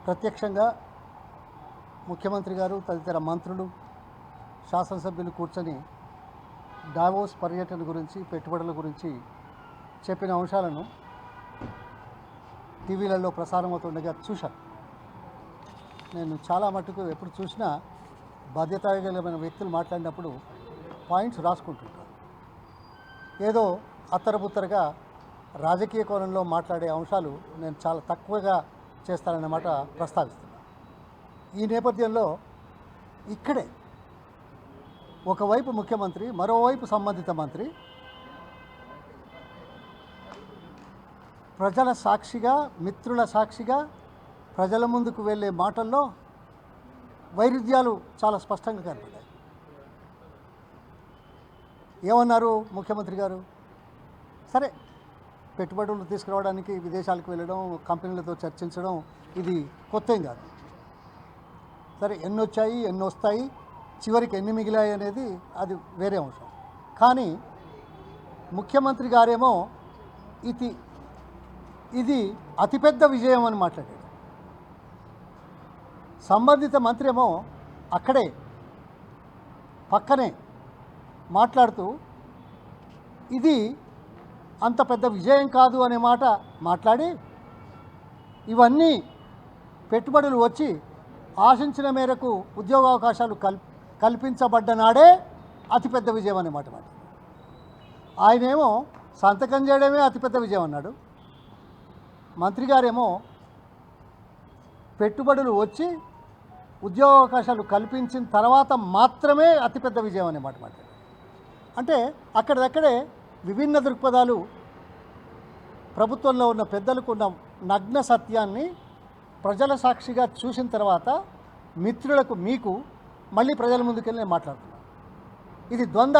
ప్రత్యక్షంగా ముఖ్యమంత్రి గారు తదితర మంత్రులు శాసనసభ్యులు కూర్చొని డావోస్ పర్యటన గురించి పెట్టుబడుల గురించి చెప్పిన అంశాలను టీవీలలో ప్రసారం అవుతుండగా చూశాను. నేను చాలా మటుకు ఎప్పుడు చూసినా బాధ్యతాయుతమైన వ్యక్తులు మాట్లాడినప్పుడు పాయింట్స్ రాసుకుంటుంటాను. ఏదో అత్తరబుత్తరగా రాజకీయ కోణంలో మాట్లాడే అంశాలు నేను చాలా తక్కువగా చేస్తానన్నమాట ప్రస్తావిస్తున్నాను. ఈ నేపథ్యంలో ఇక్కడే ఒకవైపు ముఖ్యమంత్రి, మరోవైపు సంబంధిత మంత్రి ప్రజల సాక్షిగా, మిత్రుల సాక్షిగా ప్రజల ముందుకు వెళ్ళే మాటల్లో వైరుధ్యాలు చాలా స్పష్టంగా కనపడ్డాయి. ఏమన్నారు ముఖ్యమంత్రి గారు? సరే, పెట్టుబడులు తీసుకురావడానికి విదేశాలకు వెళ్ళడం, కంపెనీలతో చర్చించడం ఇది కొత్త ఏం కాదు. సరే, ఎన్ని వచ్చాయి, ఎన్ని వస్తాయి, చివరికి ఎన్ని మిగిలాయి అనేది అది వేరే అంశం. కానీ ముఖ్యమంత్రి గారేమో ఇది అతిపెద్ద విజయం అని మాట్లాడాడు. సంబంధిత మంత్రి ఏమో అక్కడే పక్కనే మాట్లాడుతూ ఇది అంత పెద్ద విజయం కాదు అనే మాట మాట్లాడి, ఇవన్నీ పెట్టుబడులు వచ్చి ఆశించిన మేరకు ఉద్యోగావకాశాలు కల్పించబడ్డ నాడే అతిపెద్ద విజయం అనే మాట మాట. ఆయనేమో సంతకం చేయడమే అతిపెద్ద విజయం అన్నాడు. మంత్రి గారేమో పెట్టుబడులు వచ్చి ఉద్యోగావకాశాలు కల్పించిన తర్వాత మాత్రమే అతిపెద్ద విజయం అనే మాట మాట్లాడారు. అంటే అక్కడిదక్కడే విభిన్న దృక్పథాలు, ప్రభుత్వంలో ఉన్న పెద్దలకు ఉన్న నగ్న సత్యాన్ని ప్రజల సాక్షిగా చూసిన తర్వాత మిత్రులకు, మీకు మళ్ళీ ప్రజల ముందుకెళ్ళి నేను మాట్లాడుతున్నాను. ఇది ద్వంద్వ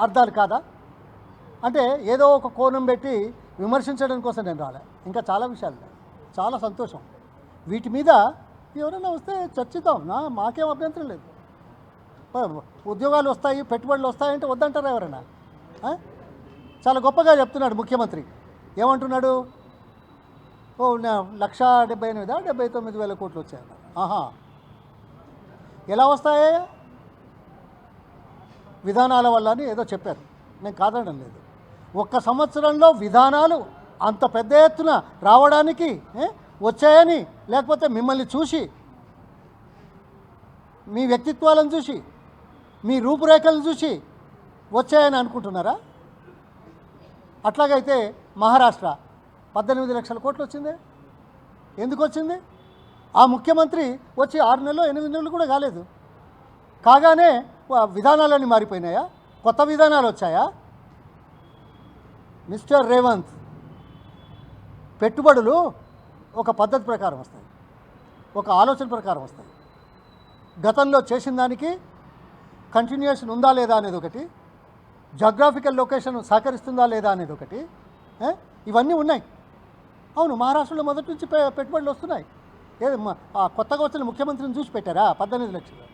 అర్థాలు కాదా? అంటే ఏదో ఒక కోణం పెట్టి విమర్శించడం కోసం నేను రాలే. ఇంకా చాలా విషయాలు, చాలా సంతోషం. వీటి మీద ఎవరైనా వస్తే చర్చిద్దాం, మాకేం అభ్యంతరం లేదు. ఉద్యోగాలు వస్తాయి, పెట్టుబడులు వస్తాయంటే వద్దంటారా ఎవరైనా? చాలా గొప్పగా చెప్తున్నాడు ముఖ్యమంత్రి. ఏమంటున్నాడు? 1,78,000 కోట్లు వచ్చాయన్నారు. ఆహా, ఎలా వస్తాయా? విధానాల వల్ల అని ఏదో చెప్పారు. నేను కాదనడం లేదు. ఒక్క సంవత్సరంలో విధానాలు అంత పెద్ద ఎత్తున రావడానికి వచ్చాయని, లేకపోతే మిమ్మల్ని చూసి, మీ వ్యక్తిత్వాలను చూసి, మీ రూపురేఖలను చూసి వచ్చాయని అనుకుంటున్నారా? అట్లాగైతే మహారాష్ట్ర 18 లక్షల కోట్లు వచ్చింది. ఎందుకు వచ్చింది? ఆ ముఖ్యమంత్రి వచ్చి 6 నెలలు 8 నెలలు కూడా కాలేదు. కాగానే విధానాలన్నీ మారిపోయినాయా? కొత్త విధానాలు వచ్చాయా? మిస్టర్ రేవంత్, పెట్టుబడులు ఒక పద్ధతి ప్రకారం వస్తాయి, ఒక ఆలోచన ప్రకారం వస్తాయి. గతంలో చేసిన దానికి కంటిన్యూషన్ ఉందా లేదా అనేది ఒకటి, జాగ్రాఫికల్ లొకేషన్ సహకరిస్తుందా లేదా అనేది ఒకటి, ఇవన్నీ ఉన్నాయి. అవును, మహారాష్ట్రలో మొదటి నుంచి పెట్టుబడులు వస్తున్నాయి. ఏది కొత్తగా వచ్చిన ముఖ్యమంత్రిని చూసి పెట్టారా 18 లక్షలు?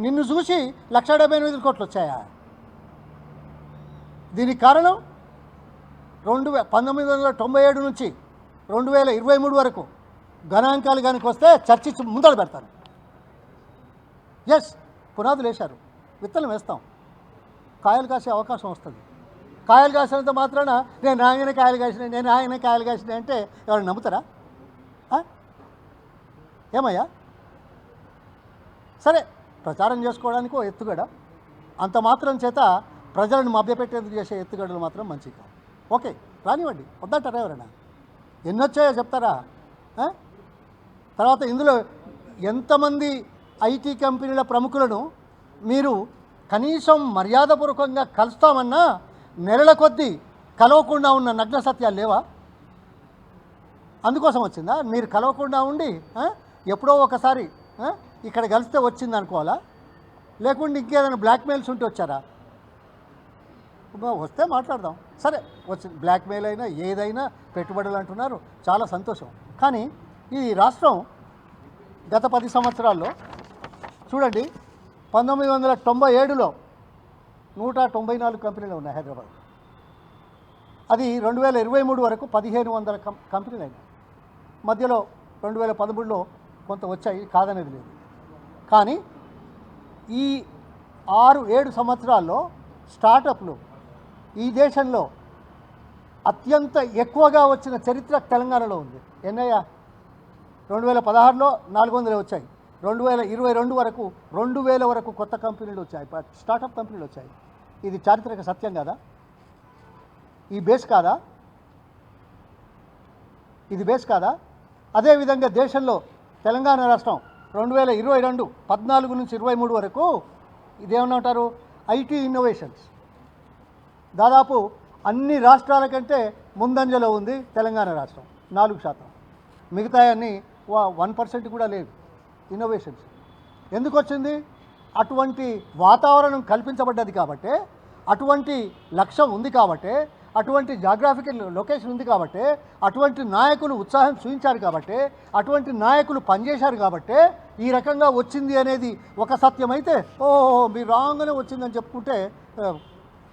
నిన్ను చూసి 1,78,000 కోట్లు వచ్చాయా? దీనికి కారణం 1997 నుంచి 2023 వరకు గణాంకాలు కనుక వస్తే చర్చించి ముందలు పెడతాను. ఎస్, పునాదులు వేశారు, విత్తనం వేస్తాం, కాయలు కాసే అవకాశం వస్తుంది. కాయలు కాసినంత మాత్రాన నేను ఆయన కాయలు కాసిన అంటే ఎవరు నమ్ముతారా? ఏమయ్యా? సరే, ప్రచారం చేసుకోవడానికి ఓ ఎత్తుగడ, అంత మాత్రం చేత ప్రజలను మభ్యపెట్టేందుకు చేసే ఎత్తుగడలు మాత్రం మంచిది కాదు. ఓకే, రానివ్వండి, వద్దంటారా ఎవరైనా? ఎన్నొచ్చాయో చెప్తారా? తర్వాత ఇందులో ఎంతమంది ఐటీ కంపెనీల ప్రముఖులను మీరు కనీసం మర్యాదపూర్వకంగా కలుస్తామన్నా నెలల కొద్దీ కలవకుండా ఉన్న నగ్న సత్యాలు లేవా? అందుకోసం వచ్చిందా? మీరు కలవకుండా ఉండి ఎప్పుడో ఒకసారి ఇక్కడ కలిస్తే వచ్చింది అనుకోవాలా? లేకుంటే ఇంకేదైనా బ్లాక్మెయిల్స్ ఉంటే వచ్చారా? వస్తే మాట్లాడదాం. సరే, వచ్చింది బ్లాక్మెయిల్ అయినా ఏదైనా పెట్టుబడులు అంటున్నారు, చాలా సంతోషం. కానీ ఈ రాష్ట్రం గత 10 సంవత్సరాల్లో చూడండి, 1997లో 194 కంపెనీలు ఉన్నాయి హైదరాబాద్. అది 2023 వరకు 1,500 కంపెనీలు అయినాయి. మధ్యలో 2013లో కొంత వచ్చాయి, కాదనేది లేదు. కానీ ఈ 6-7 సంవత్సరాల్లో స్టార్టప్లు ఈ దేశంలో అత్యంత ఎక్కువగా వచ్చిన చరిత్ర తెలంగాణలో ఉంది. ఎన్నయ్యా? 2016లో 400 వచ్చాయి, 2022 వరకు 2000 వరకు కొత్త కంపెనీలు వచ్చాయి, స్టార్టప్ కంపెనీలు వచ్చాయి. ఇది చారిత్రక సత్యం కాదా? ఈ బేస్ కాదా? ఇది బేస్ కాదా? అదేవిధంగా దేశంలో తెలంగాణ రాష్ట్రం 2022 14 నుంచి 23 వరకు ఇదేమన్నా ఐటీ ఇన్నోవేషన్స్ దాదాపు అన్ని రాష్ట్రాల కంటే ముందంజలో ఉంది తెలంగాణ రాష్ట్రం, 4%. మిగతా అన్నీ 1% కూడా లేదు ఇన్నోవేషన్స్. ఎందుకు వచ్చింది? అటువంటి వాతావరణం కల్పించబడ్డది కాబట్టి, అటువంటి లక్ష్యం ఉంది కాబట్టి, అటువంటి జాగ్రాఫికల్ లొకేషన్ ఉంది కాబట్టి, అటువంటి నాయకులు ఉత్సాహం చూపించారు కాబట్టి, అటువంటి నాయకులు పనిచేశారు కాబట్టి ఈ రకంగా వచ్చింది అనేది ఒక సత్యం అయితే, ఓహో మీరు రాగానే వచ్చిందని చెప్పుకుంటే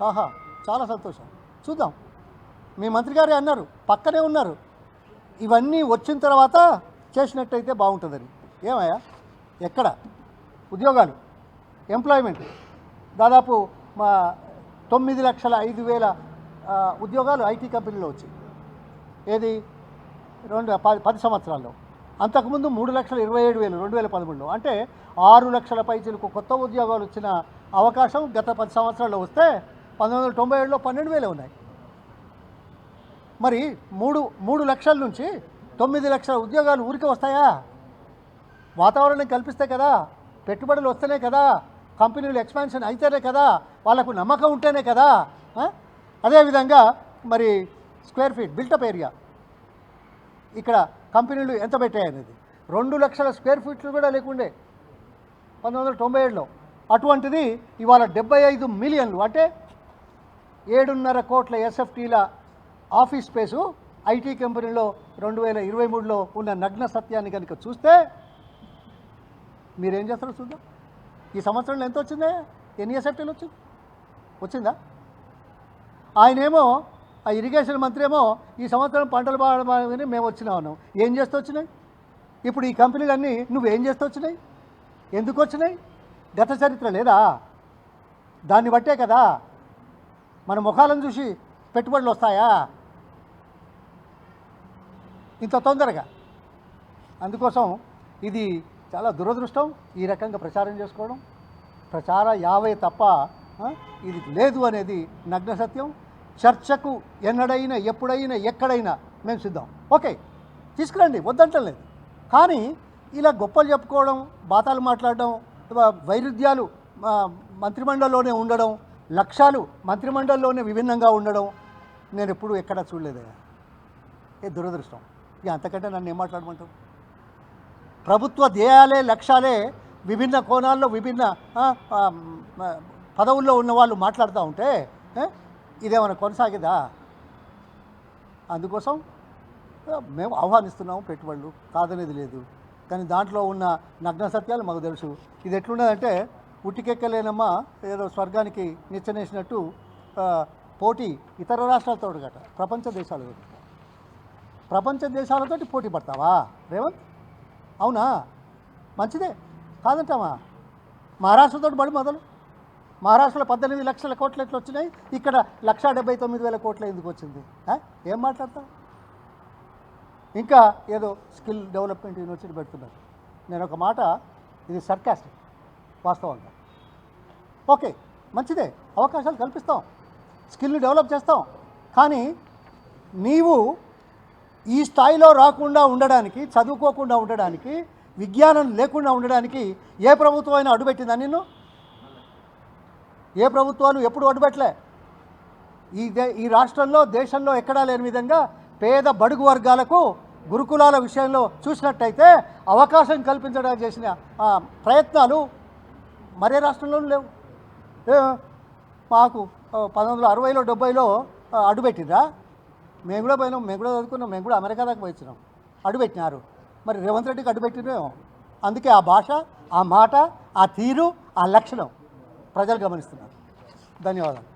ఆహా చాలా సంతోషం. చూద్దాం. మీ మంత్రి గారే అన్నారు, పక్కనే ఉన్నారు, ఇవన్నీ వచ్చిన తర్వాత చేసినట్టయితే బాగుంటుందని. ఏమయ్యా? ఎక్కడ ఉద్యోగాలు, ఎంప్లాయ్మెంట్ దాదాపు 9,05,000 ఉద్యోగాలు ఐటీ కంపెనీలో వచ్చాయి. ఏది 10 సంవత్సరాల్లో. అంతకుముందు 3,27,000 2013లో. అంటే 6 లక్షల పైచలకు కొత్త ఉద్యోగాలు వచ్చిన అవకాశం గత 10 సంవత్సరాల్లో వస్తే 1997లో 12,000 ఉన్నాయి. మరి 3 లక్షల నుంచి 9 లక్షల ఉద్యోగాలు ఊరికే వస్తాయా? వాతావరణం కల్పిస్తే కదా, పెట్టుబడులు వస్తేనే కదా, కంపెనీలు ఎక్స్పాన్షన్ అయితేనే కదా, వాళ్ళకు నమ్మకం ఉంటేనే కదా. అదేవిధంగా మరి స్క్వేర్ ఫీట్ బిల్టప్ ఏరియా ఇక్కడ కంపెనీలు ఎంత పెట్టాయనేది 2 లక్షల స్క్వేర్ ఫీట్లు కూడా లేకుండే 1997లో. అటువంటిది ఇవాళ 75 మిలియన్లు, అంటే 7.5 కోట్ల ఎస్ఎఫ్టీల ఆఫీస్ స్పేసు ఐటీ కంపెనీలో 2023లో ఉన్న నగ్న సత్యాన్ని కనుక చూస్తే మీరేం చేస్తారో చూద్దాం. ఈ సంవత్సరంలో ఎంత వచ్చిందే? ఎన్ని ఎస్ఎఫ్టీలు వచ్చిందా? ఆయనేమో ఆ ఇరిగేషన్ మంత్రి ఏమో ఈ సంవత్సరం పంటలు బాగా మేము వచ్చినామన్నాం. ఏం చేస్తూ వచ్చినాయి? ఇప్పుడు ఈ కంపెనీలన్నీ నువ్వేం చేస్తూ వచ్చినాయి? ఎందుకు వచ్చినాయి? గత చరిత్ర లేదా? దాన్ని బట్టే కదా మన ముఖాలను చూసి పెట్టుబడులు వస్తాయా ఇంత తొందరగా? అందుకోసం ఇది చాలా దురదృష్టం ఈ రకంగా ప్రచారం చేసుకోవడం. ప్రచార యావే తప్ప ఇది లేదు అనేది నగ్న సత్యం. చర్చకు ఎన్నడైనా ఎప్పుడైనా ఎక్కడైనా మేము సిద్ధం. ఓకే, తీసుకురండి, వద్దంటలేదు. కానీ ఇలా గొప్పలు చెప్పుకోవడం, బాతాలు మాట్లాడడం, వైరుధ్యాలు మంత్రిమండలిలోనే ఉండడం, లక్ష్యాలు మంత్రిమండలిలోనే విభిన్నంగా ఉండడం నేను ఎప్పుడు ఎక్కడా చూడలేదయ్యా. దురదృష్టం. ఇక అంతకంటే నన్ను ఏం మాట్లాడమంటావు? ప్రభుత్వ ధ్యేయాలే లక్ష్యాలే విభిన్న కోణాల్లో విభిన్న పదవుల్లో ఉన్న వాళ్ళు మాట్లాడుతూ ఉంటే ఇదేమైనా కొనసాగేదా? అందుకోసం మేము ఆహ్వానిస్తున్నాము పెట్టుబడులు, కాదనేది లేదు. కానీ దాంట్లో ఉన్న నగ్న సత్యాలు మాకు తెలుసు. ఇది ఎట్లున్నదంటే ఉట్టికెక్కలేనమ్మా ఏదో స్వర్గానికి నిచ్చనేసినట్టు పోటీ ఇతర రాష్ట్రాలతో గట ప్రపంచ దేశాలతోటి పోటీ పడతావా రేవంత్? అవునా? మంచిదే, కాదంటావా? మహారాష్ట్రతో బడి మొదలు. మహారాష్ట్రలో 18 లక్షల కోట్లు ఎట్లా వచ్చినాయి? ఇక్కడ 1,79,000 కోట్లు ఎందుకు వచ్చింది? ఏం మాట్లాడతావు? ఇంకా ఏదో స్కిల్ డెవలప్మెంట్ యూనివర్సిటీ పెడుతున్నారు. నేను ఒక మాట, ఇది సర్కాస్టిక్ వాస్తవంగా. ఓకే, మంచిదే, అవకాశాలు కల్పిస్తాం, స్కిల్ని డెవలప్ చేస్తాం. కానీ నీవు ఈ స్థాయిలో రాకుండా ఉండడానికి, చదువుకోకుండా ఉండడానికి, విజ్ఞానం లేకుండా ఉండడానికి ఏ ప్రభుత్వం అయినా అడ్డుపెట్టిందా నిన్ను? ఏ ప్రభుత్వాలు ఎప్పుడు అడ్డుపెట్టలే. ఈ రాష్ట్రంలో దేశంలో ఎక్కడా లేని విధంగా పేద బడుగు వర్గాలకు గురుకులాల విషయంలో చూసినట్టయితే అవకాశం కల్పించడానికి చేసిన ప్రయత్నాలు మరే రాష్ట్రంలోనూ లేవు. మాకు 1960లో 70లో అడ్డుపెట్టిందా? మేము కూడా పోయినాం, మేము కూడా చదువుకున్నాం, మేము కూడా అమెరికా దాకా పోయిచ్చినాం. అడ్డుపెట్టినారు. మరి రేవంత్ రెడ్డికి అడ్డుపెట్టినేమో. అందుకే ఆ భాష, ఆ మాట, ఆ తీరు, ఆ లక్షణం ప్రజలు గమనిస్తున్నారు. ధన్యవాదాలు.